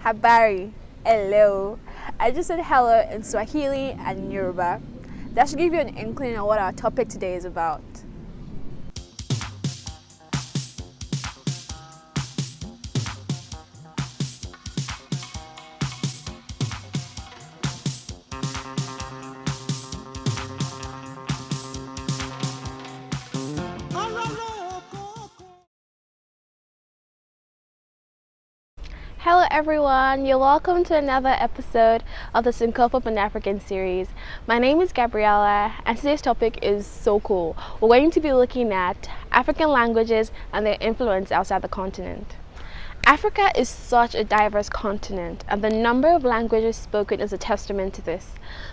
Habari, hello. I just said hello in Swahili and Yoruba. That should give you an inkling on what our topic today is about. Hello everyone, you're welcome to another episode of the Syncopa Pan-African series. My name is Gabriella and today's topic is so cool. We're going to be looking at African languages and their influence outside the continent. Africa is such a diverse continent, and the number of languages spoken is a testament to this.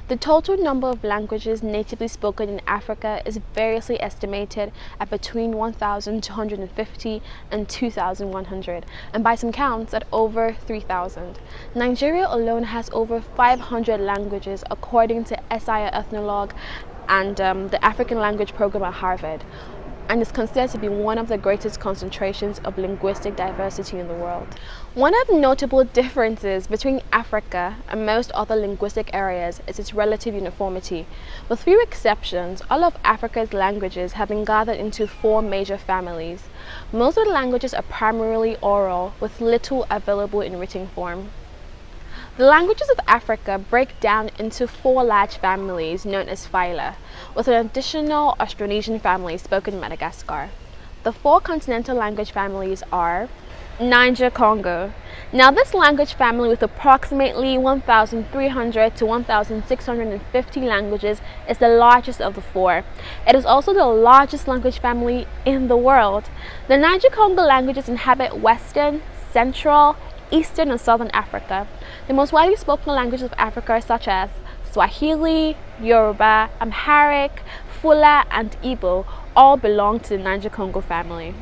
The total number of languages natively spoken in Africa is variously estimated at between 1,250 and 2,100, and by some counts at over 3,000. Nigeria alone has over 500 languages according to SIA Ethnologue and the African Language Program at Harvard, and is considered to be one of the greatest concentrations of linguistic diversity in the world. One of the notable differences between Africa and most other linguistic areas is its relative uniformity. With few exceptions, all of Africa's languages have been gathered into 4 major families. Most of the languages are primarily oral, with little available in written form. The languages of Africa break down into 4 large families known as phyla, with an additional Austronesian family spoken in Madagascar. The 4 continental language families are Niger-Congo. Now this language family, with approximately 1,300 to 1,650 languages, is the largest of the 4. It is also the largest language family in the world. The Niger-Congo languages inhabit Western, Central, Eastern and Southern Africa. The most widely spoken languages of Africa are such as Swahili, Yoruba, Amharic, Fula and Igbo all belong to the Niger-Congo family.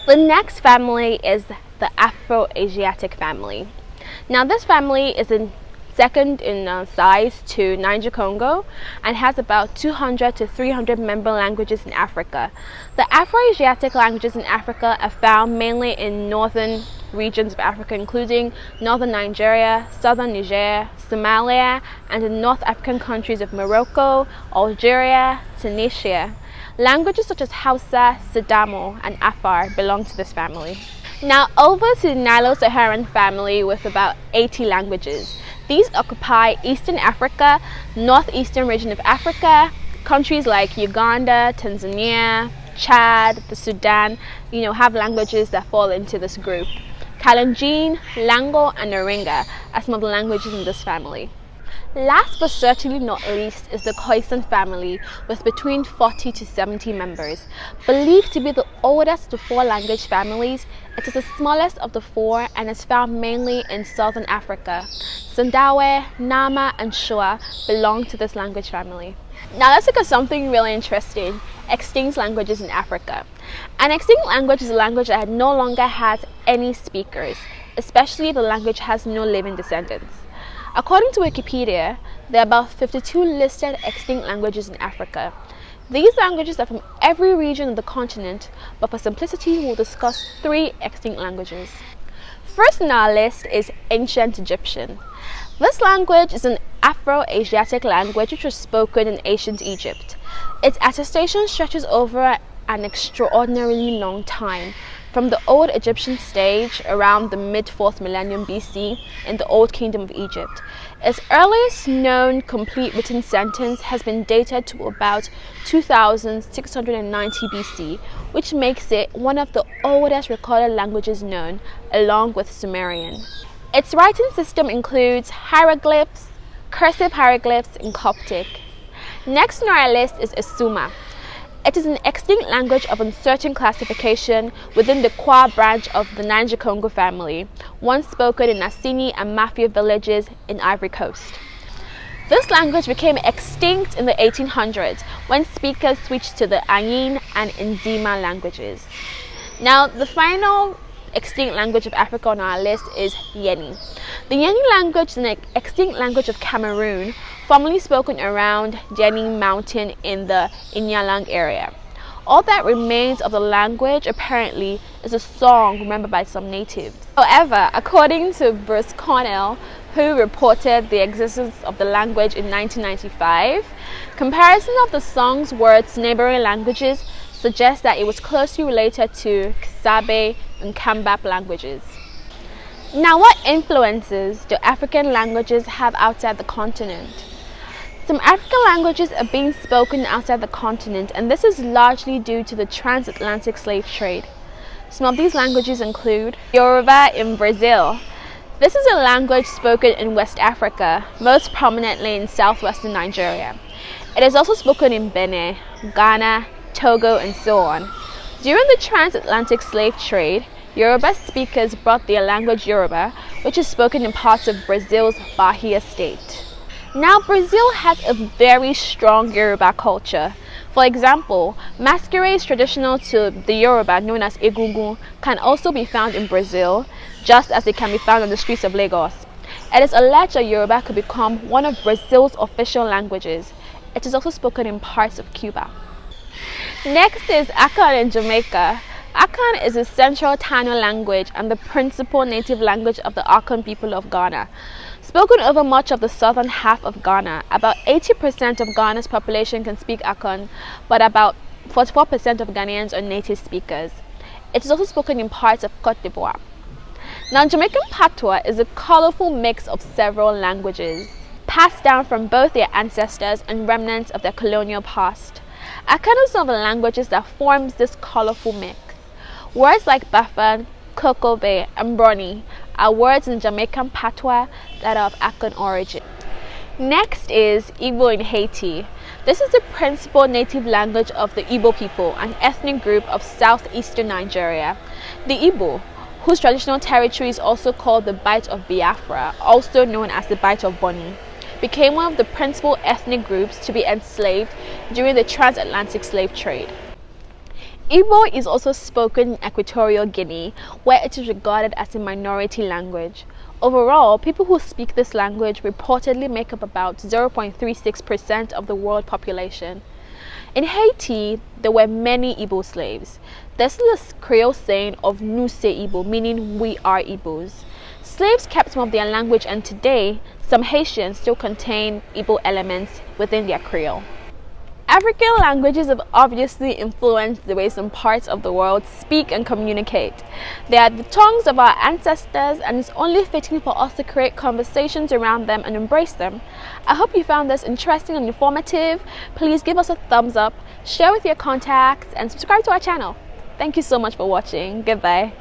The next family is the Afro-Asiatic family. Now this family is second in size to Niger-Congo and has about 200 to 300 member languages in Africa. The Afro-Asiatic languages in Africa are found mainly in northern regions of Africa, including northern Nigeria, southern Niger, Somalia, and the North African countries of Morocco, Algeria, Tunisia. Languages such as Hausa, Sidamo, and Afar belong to this family. Now over to the Nilo-Saharan family with about 80 languages. These occupy Eastern Africa, northeastern region of Africa. Countries like Uganda, Tanzania, Chad, the Sudan, have languages that fall into this group. Kalenjin, Lango, and Naringa are some of the languages in this family. Last but certainly not least is the Khoisan family with between 40 to 70 members. Believed to be the oldest of the 4 language families, it is the smallest of the 4 and is found mainly in southern Africa. Sandawe, Nama, and Shua belong to this language family. Now let's look at something really interesting: extinct languages in Africa. An extinct language is a language that no longer has any speakers, especially if the language has no living descendants. According to Wikipedia, there are about 52 listed extinct languages in Africa. These languages are from every region of the continent, but for simplicity, we'll discuss 3 extinct languages. First on our list is Ancient Egyptian. This language is an Afro-Asiatic language which was spoken in ancient Egypt. Its attestation stretches over an extraordinarily long time, from the Old Egyptian stage around the mid-4th millennium BC in the Old Kingdom of Egypt. Its earliest known complete written sentence has been dated to about 2690 BC, which makes it one of the oldest recorded languages known, along with Sumerian. Its writing system includes hieroglyphs, cursive hieroglyphs, and Coptic. Next on our list is Isuma. It is an extinct language of uncertain classification within the Kwa branch of the Niger-Congo family, once spoken in Assini and Mafia villages in Ivory Coast. This language became extinct in the 1800s when speakers switched to the Anyin and Nzima languages. Now, the final extinct language of Africa on our list is Yeni. The Yeni language is an extinct language of Cameroon, formerly spoken around Yeni Mountain in the Inyalang area. All that remains of the language, apparently, is a song remembered by some natives. However, according to Bruce Cornell, who reported the existence of the language in 1995, comparison of the song's words to neighboring languages suggests that it was closely related to Ksabe and Kambap languages. Now, what influences do African languages have outside the continent? Some African languages are being spoken outside the continent, and this is largely due to the transatlantic slave trade. Some of these languages include Yoruba in Brazil. This is a language spoken in West Africa, most prominently in southwestern Nigeria. It is also spoken in Benin, Ghana, Togo, and so on. During the transatlantic slave trade, Yoruba speakers brought their language Yoruba, which is spoken in parts of Brazil's Bahia state. Now, Brazil has a very strong Yoruba culture. For example, masquerades traditional to the Yoruba, known as Egungun, can also be found in Brazil, just as they can be found on the streets of Lagos. It is alleged that Yoruba could become one of Brazil's official languages. It is also spoken in parts of Cuba. Next is Akan in Jamaica. Akan is a central Tano language and the principal native language of the Akan people of Ghana. Spoken over much of the southern half of Ghana, about 80% of Ghana's population can speak Akan, but about 44% of Ghanaians are native speakers. It is also spoken in parts of Côte d'Ivoire. Now, Jamaican Patois is a colorful mix of several languages, passed down from both their ancestors and remnants of their colonial past. Akan is one of the languages that forms this colorful mix. Words like Bafan, Kokobe, and Brony are words in Jamaican Patois that are of Akan origin. Next is Igbo in Haiti. This is the principal native language of the Igbo people, an ethnic group of southeastern Nigeria. The Igbo, whose traditional territory is also called the Bight of Biafra, also known as the Bight of Bonny, became one of the principal ethnic groups to be enslaved during the transatlantic slave trade. Igbo is also spoken in Equatorial Guinea, where it is regarded as a minority language. Overall, people who speak this language reportedly make up about 0.36% of the world population. In Haiti, there were many Igbo slaves. This is a Creole saying of "Nous c'est Igbo," meaning we are Igbos. Slaves kept some of their language, and today, some Haitians still contain Igbo elements within their Creole. African languages have obviously influenced the way some parts of the world speak and communicate. They are the tongues of our ancestors, and it's only fitting for us to create conversations around them and embrace them. I hope you found this interesting and informative. Please give us a thumbs up, share with your contacts, and subscribe to our channel. Thank you so much for watching. Goodbye.